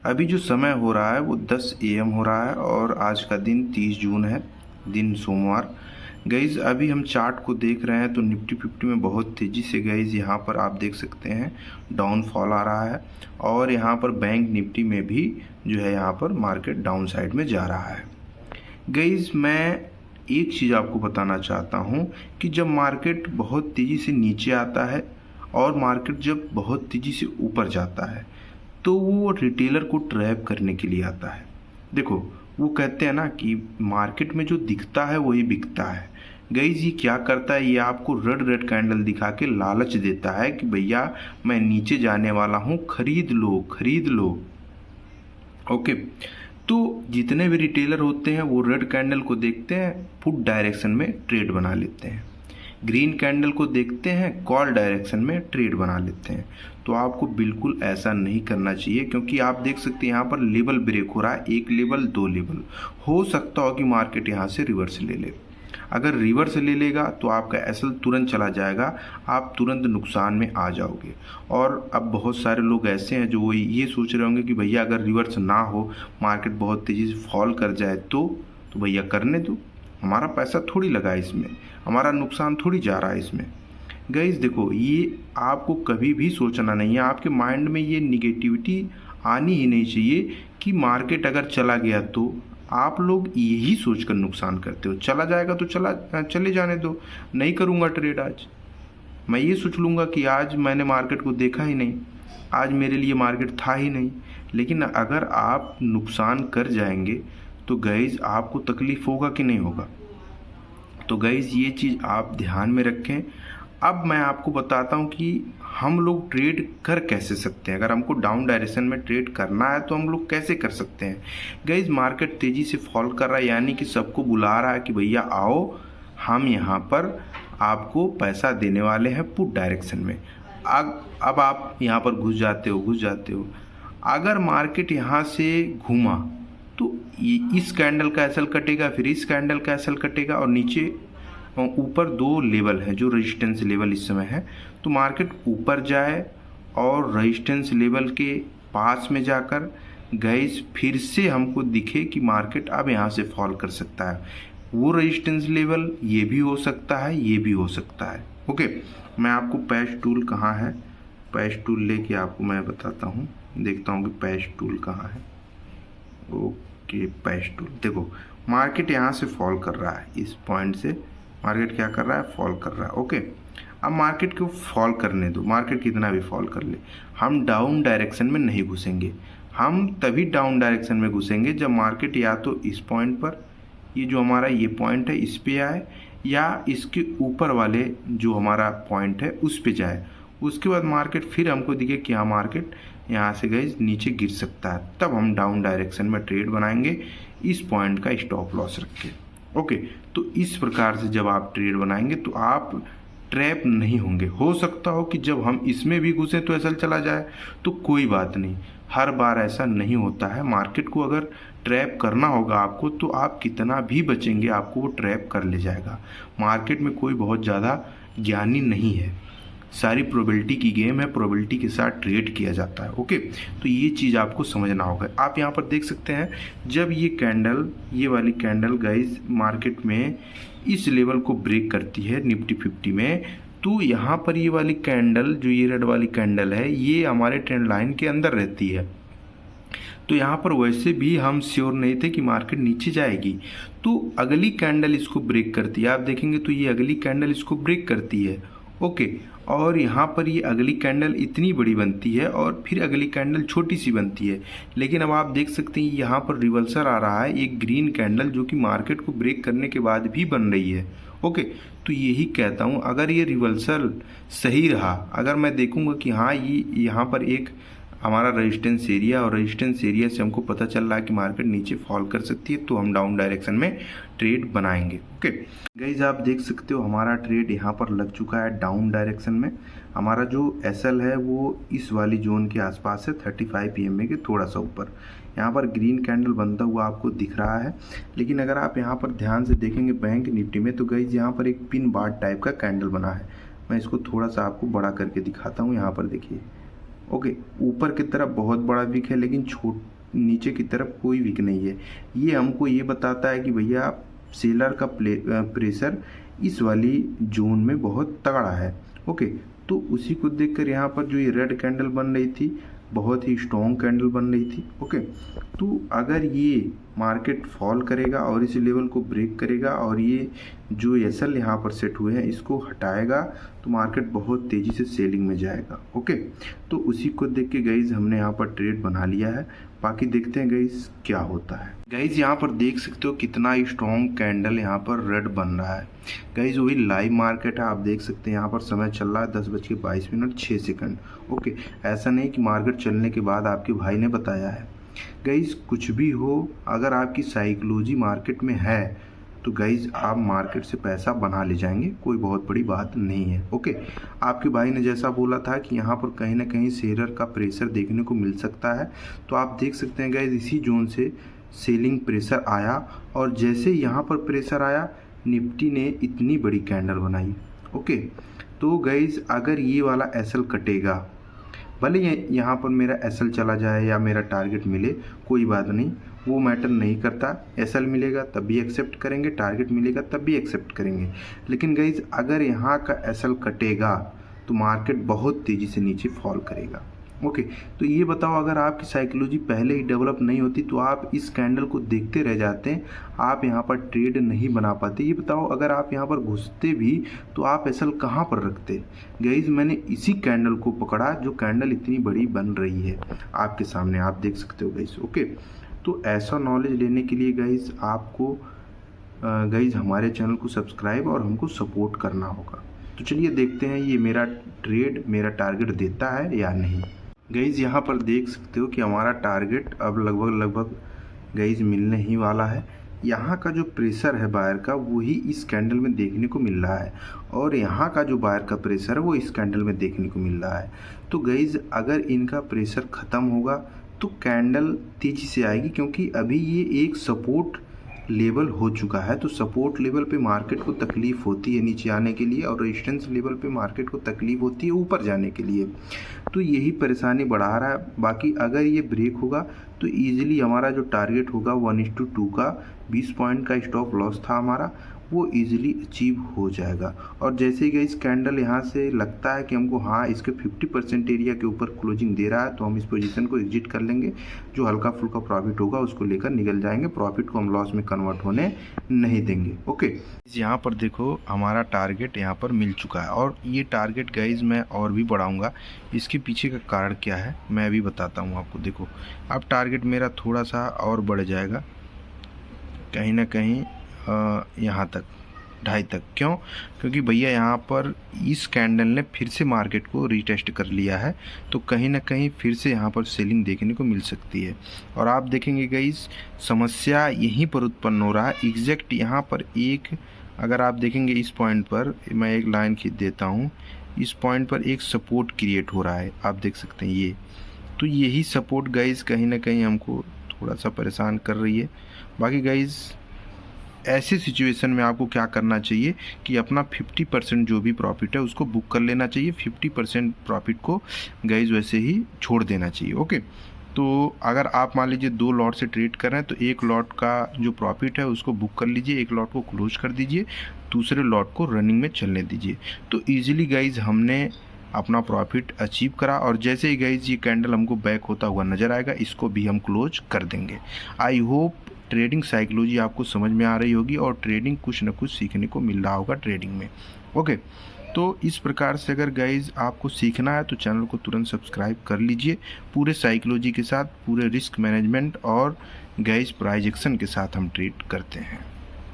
अभी जो समय हो रहा है वो 10 AM हो रहा है और आज का दिन 30 जून है, दिन सोमवार। गाइज अभी हम चार्ट को देख रहे हैं तो निफ्टी 50 में बहुत तेज़ी से गाइज यहाँ पर आप देख सकते हैं डाउनफॉल आ रहा है और यहाँ पर बैंक निफ्टी में भी जो है यहाँ पर मार्केट डाउन साइड में जा रहा है। गाइज मैं एक चीज़ आपको बताना चाहता हूँ कि जब मार्केट बहुत तेज़ी से नीचे आता है और मार्केट जब बहुत तेज़ी से ऊपर जाता है तो वो रिटेलर को ट्रैप करने के लिए आता है। देखो वो कहते हैं ना कि मार्केट में जो दिखता है वही बिकता है। गाइस ये क्या करता है, ये आपको रेड रेड कैंडल दिखा के लालच देता है कि भैया मैं नीचे जाने वाला हूँ, खरीद लो खरीद लो। ओके, तो जितने भी रिटेलर होते हैं वो रेड कैंडल को देखते हैं, पुट डायरेक्शन में ट्रेड बना लेते हैं। ग्रीन कैंडल को देखते हैं, कॉल डायरेक्शन में ट्रेड बना लेते हैं। तो आपको बिल्कुल ऐसा नहीं करना चाहिए क्योंकि आप देख सकते हैं यहाँ पर लेवल ब्रेक हो रहा है, एक लेवल दो लेवल। हो सकता हो कि मार्केट यहाँ से रिवर्स ले ले। अगर रिवर्स ले लेगा तो आपका एसएल तुरंत चला जाएगा, आप तुरंत नुकसान में आ जाओगे। और अब बहुत सारे लोग ऐसे हैं जो ये सोच रहे होंगे कि भैया अगर रिवर्स ना हो, मार्केट बहुत तेज़ी से फॉल कर जाए तो भैया करने दो, हमारा पैसा थोड़ी लगा है इसमें, हमारा नुकसान थोड़ी जा रहा है इसमें। गाइस देखो ये आपको कभी भी सोचना नहीं है, आपके माइंड में ये निगेटिविटी आनी ही नहीं चाहिए कि मार्केट अगर चला गया तो आप लोग यही सोचकर नुकसान करते हो, चला जाएगा तो चले जाने दो, नहीं करूँगा ट्रेड आज। मैं ये सोच लूँगा कि आज मैंने मार्केट को देखा ही नहीं, आज मेरे लिए मार्केट था ही नहीं। लेकिन अगर आप नुकसान कर जाएंगे तो गाइस आपको तकलीफ़ होगा कि नहीं होगा। तो गाइस ये चीज़ आप ध्यान में रखें। अब मैं आपको बताता हूँ कि हम लोग ट्रेड कर कैसे सकते हैं। अगर हमको डाउन डायरेक्शन में ट्रेड करना है तो हम लोग कैसे कर सकते हैं। गाइस मार्केट तेज़ी से फॉल कर रहा है, यानी कि सबको बुला रहा है कि भैया आओ, हम यहाँ पर आपको पैसा देने वाले हैं पुट डायरेक्शन में। अब आप यहाँ पर घुस जाते हो। अगर मार्केट यहाँ से घूमा तो इस कैंडल का एसएल कटेगा, फिर इस कैंडल का एसएल कटेगा और नीचे ऊपर दो लेवल है जो रेजिस्टेंस लेवल इस समय है। तो मार्केट ऊपर जाए और रेजिस्टेंस लेवल के पास में जाकर गाइस फिर से हमको दिखे कि मार्केट अब यहाँ से फॉल कर सकता है। वो रेजिस्टेंस लेवल ये भी हो सकता है, ये भी हो सकता है। ओके, मैं आपको पैच टूल कहाँ है, पैच टूल लेके आपको मैं बताता हूँ, देखता हूँ कि पैच टूल कहाँ है। ओके, पैच टूल देखो मार्केट यहाँ से फॉल कर रहा है, इस पॉइंट से मार्केट क्या कर रहा है, फॉल कर रहा है। ओके, अब मार्केट को फॉल करने दो, मार्केट कितना भी फॉल कर ले, हम डाउन डायरेक्शन में नहीं घुसेंगे। हम तभी डाउन डायरेक्शन में घुसेंगे जब मार्केट या तो इस पॉइंट पर, ये जो हमारा ये पॉइंट है इस पे आए, या इसके ऊपर वाले जो हमारा पॉइंट है उस पे जाए। उसके बाद मार्केट फिर हमको दिखे कि हाँ मार्केट यहाँ से गए नीचे गिर सकता है, तब हम डाउन डायरेक्शन में ट्रेड बनाएंगे इस पॉइंट का स्टॉप लॉस रख के। ओके, तो इस प्रकार से जब आप ट्रेड बनाएंगे तो आप ट्रैप नहीं होंगे। हो सकता हो कि जब हम इसमें भी घुसे तो ऐसा चला जाए, तो कोई बात नहीं, हर बार ऐसा नहीं होता है। मार्केट को अगर ट्रैप करना होगा आपको तो आप कितना भी बचेंगे आपको वो ट्रैप कर ले जाएगा। मार्केट में कोई बहुत ज़्यादा ज्ञानी नहीं है, सारी प्रोबेबिलिटी की गेम है, प्रोबेबिलिटी के साथ ट्रेड किया जाता है। ओके, तो ये चीज़ आपको समझना होगा। आप यहाँ पर देख सकते हैं जब ये कैंडल, ये वाली कैंडल गाइस मार्केट में इस लेवल को ब्रेक करती है निफ्टी 50 में, तो यहाँ पर ये वाली कैंडल जो ये रेड वाली कैंडल है ये हमारे ट्रेंड लाइन के अंदर रहती है। तो यहाँ पर वैसे भी हम श्योर नहीं थे कि मार्केट नीचे जाएगी, तो अगली कैंडल इसको ब्रेक करती है। आप देखेंगे तो ये अगली कैंडल इसको ब्रेक करती है। ओके, और यहाँ पर ये अगली कैंडल इतनी बड़ी बनती है और फिर अगली कैंडल छोटी सी बनती है। लेकिन अब आप देख सकते हैं यहाँ पर रिवर्सल आ रहा है, एक ग्रीन कैंडल जो कि मार्केट को ब्रेक करने के बाद भी बन रही है। ओके, तो यही कहता हूँ अगर ये रिवर्सल सही रहा, अगर मैं देखूँगा कि हाँ ये यहाँ पर एक हमारा रेजिस्टेंस एरिया और रेजिस्टेंस एरिया से हमको पता चल रहा है कि मार्केट नीचे फॉल कर सकती है, तो हम डाउन डायरेक्शन में ट्रेड बनाएंगे। ओके गाइज, आप देख सकते हो हमारा ट्रेड यहाँ पर लग चुका है डाउन डायरेक्शन में। हमारा जो एसएल है वो इस वाली जोन के आसपास है, 35 PMA के थोड़ा सा ऊपर। यहाँ पर ग्रीन कैंडल बनता हुआ आपको दिख रहा है। लेकिन अगर आप यहाँ पर ध्यान से देखेंगे बैंक निफ्टी में तो गाइज यहाँ पर एक पिन बार टाइप का कैंडल बना है। मैं इसको थोड़ा सा आपको बड़ा करके दिखाता हूँ। यहाँ पर देखिए ओके, ऊपर की तरफ बहुत बड़ा विक है लेकिन नीचे की तरफ कोई विक नहीं है। ये हमको ये बताता है कि भैया सेलर का प्रेशर इस वाली जोन में बहुत तगड़ा है। ओके, तो उसी को देखकर यहाँ पर जो ये रेड कैंडल बन रही थी, बहुत ही स्ट्रॉन्ग कैंडल बन रही थी। ओके, तो अगर ये मार्केट फॉल करेगा और इस लेवल को ब्रेक करेगा और ये जो एसएल यहाँ पर सेट हुए हैं इसको हटाएगा तो मार्केट बहुत तेज़ी से सेलिंग में जाएगा। ओके, तो उसी को देख के गाइज हमने यहाँ पर ट्रेड बना लिया है। बाकी देखते हैं गाइज क्या होता है। गाइज यहाँ पर देख सकते हो कितना स्ट्रॉन्ग कैंडल यहाँ पर रेड बन रहा है। गाइज वही लाइव मार्केट है, आप देख सकते हैं यहाँ पर समय चल रहा है 10:22:06। ओके, ऐसा नहीं कि मार्केट चलने के बाद आपके भाई ने बताया है। गाइज कुछ भी हो, अगर आपकी साइकोलॉजी मार्केट में है तो गाइज आप मार्केट से पैसा बना ले जाएंगे, कोई बहुत बड़ी बात नहीं है। ओके, आपके भाई ने जैसा बोला था कि यहाँ पर कहीं ना कहीं सेलर का प्रेशर देखने को मिल सकता है, तो आप देख सकते हैं गाइज इसी जोन से सेलिंग प्रेशर आया और जैसे यहाँ पर प्रेशर आया निफ्टी ने इतनी बड़ी कैंडल बनाई। ओके, तो गाइज अगर ये वाला एसएल कटेगा, भले यहाँ पर मेरा एसएल चला जाए या मेरा टारगेट मिले, कोई बात नहीं, वो मैटर नहीं करता। एसएल मिलेगा तब भी एक्सेप्ट करेंगे, टारगेट मिलेगा तब भी एक्सेप्ट करेंगे। लेकिन गाइज अगर यहाँ का एसएल कटेगा तो मार्केट बहुत तेज़ी से नीचे फॉल करेगा। ओके, तो ये बताओ अगर आपकी साइकोलॉजी पहले ही डेवलप नहीं होती तो आप इस कैंडल को देखते रह जाते हैं, आप यहाँ पर ट्रेड नहीं बना पाते। ये बताओ अगर आप यहाँ पर घुसते भी तो आप एसएल कहाँ पर रखते। गाइज मैंने इसी कैंडल को पकड़ा जो कैंडल इतनी बड़ी बन रही है आपके सामने, आप देख सकते हो गाइज। ओके, तो ऐसा नॉलेज लेने के लिए गाइज आपको गाइज हमारे चैनल को सब्सक्राइब और हमको सपोर्ट करना होगा। तो चलिए देखते हैं ये मेरा ट्रेड मेरा टारगेट देता है या नहीं। गाइज यहाँ पर देख सकते हो कि हमारा टारगेट अब लगभग गाइज मिलने ही वाला है। यहाँ का जो प्रेशर है बायर का वही इस कैंडल में देखने को मिल रहा है और यहाँ का जो बायर का प्रेशर है वो इस कैंडल में देखने को मिल रहा है। तो गाइज अगर इनका प्रेशर ख़त्म होगा तो कैंडल तेज़ी से आएगी, क्योंकि अभी ये एक सपोर्ट लेवल हो चुका है। तो सपोर्ट लेवल पे मार्केट को तकलीफ होती है नीचे आने के लिए और रेजिस्टेंस लेवल पे मार्केट को तकलीफ होती है ऊपर जाने के लिए, तो यही परेशानी बढ़ा रहा है। बाकी अगर ये ब्रेक होगा तो ईजिली हमारा जो टारगेट होगा 1:2 का 20 पॉइंट का स्टॉप लॉस था हमारा, वो इजीली अचीव हो जाएगा। और जैसे ही इस कैंडल यहाँ से लगता है कि हमको हाँ इसके 50% एरिया के ऊपर क्लोजिंग दे रहा है तो हम इस पोजीशन को एग्जिट कर लेंगे। जो हल्का फुल्का प्रॉफिट होगा उसको लेकर निकल जाएंगे, प्रॉफिट को हम लॉस में कन्वर्ट होने नहीं देंगे। ओके, यहाँ पर देखो हमारा टारगेट यहाँ पर मिल चुका है और ये टारगेट गाइज मैं और भी बढ़ाऊँगा। इसके पीछे का कारण क्या है मैं भी बताता हूँ आपको। देखो अब टारगेट मेरा थोड़ा सा और बढ़ जाएगा, कहीं ना कहीं यहाँ तक 2.5 तक। क्यों? क्योंकि भैया यहाँ पर इस कैंडल ने फिर से मार्केट को रीटेस्ट कर लिया है, तो कहीं ना कहीं फिर से यहाँ पर सेलिंग देखने को मिल सकती है। और आप देखेंगे गाइस समस्या यहीं पर उत्पन्न हो रहा है एग्जैक्ट यहाँ पर एक, अगर आप देखेंगे इस पॉइंट पर मैं एक लाइन खींच देता हूँ, इस पॉइंट पर एक सपोर्ट क्रिएट हो रहा है, आप देख सकते हैं ये। तो यही सपोर्ट गाइस कहीं ना कहीं हमको थोड़ा सा परेशान कर रही है। बाकी गाइस ऐसे सिचुएशन में आपको क्या करना चाहिए कि अपना 50% जो भी प्रॉफिट है उसको बुक कर लेना चाहिए, 50% प्रॉफिट को गाइस वैसे ही छोड़ देना चाहिए। ओके, तो अगर आप मान लीजिए 2 लॉट से ट्रेड कर रहे हैं तो 1 लॉट का जो प्रॉफिट है उसको बुक कर लीजिए, 1 लॉट को क्लोज कर दीजिए, दूसरे लॉट को रनिंग में चलने दीजिए। तो ईजिली गाइज हमने अपना प्रॉफिट अचीव करा और जैसे ही गाइज ये कैंडल हमको बैक होता हुआ नज़र आएगा इसको भी हम क्लोज कर देंगे। आई होप ट्रेडिंग साइकोलॉजी आपको समझ में आ रही होगी और ट्रेडिंग कुछ न कुछ सीखने को मिल रहा होगा ट्रेडिंग में। ओके, तो इस प्रकार से अगर गाइज आपको सीखना है तो चैनल को तुरंत सब्सक्राइब कर लीजिए। पूरे साइकोलॉजी के साथ, पूरे रिस्क मैनेजमेंट और गाइज प्राइज एक्शन के साथ हम ट्रेड करते हैं।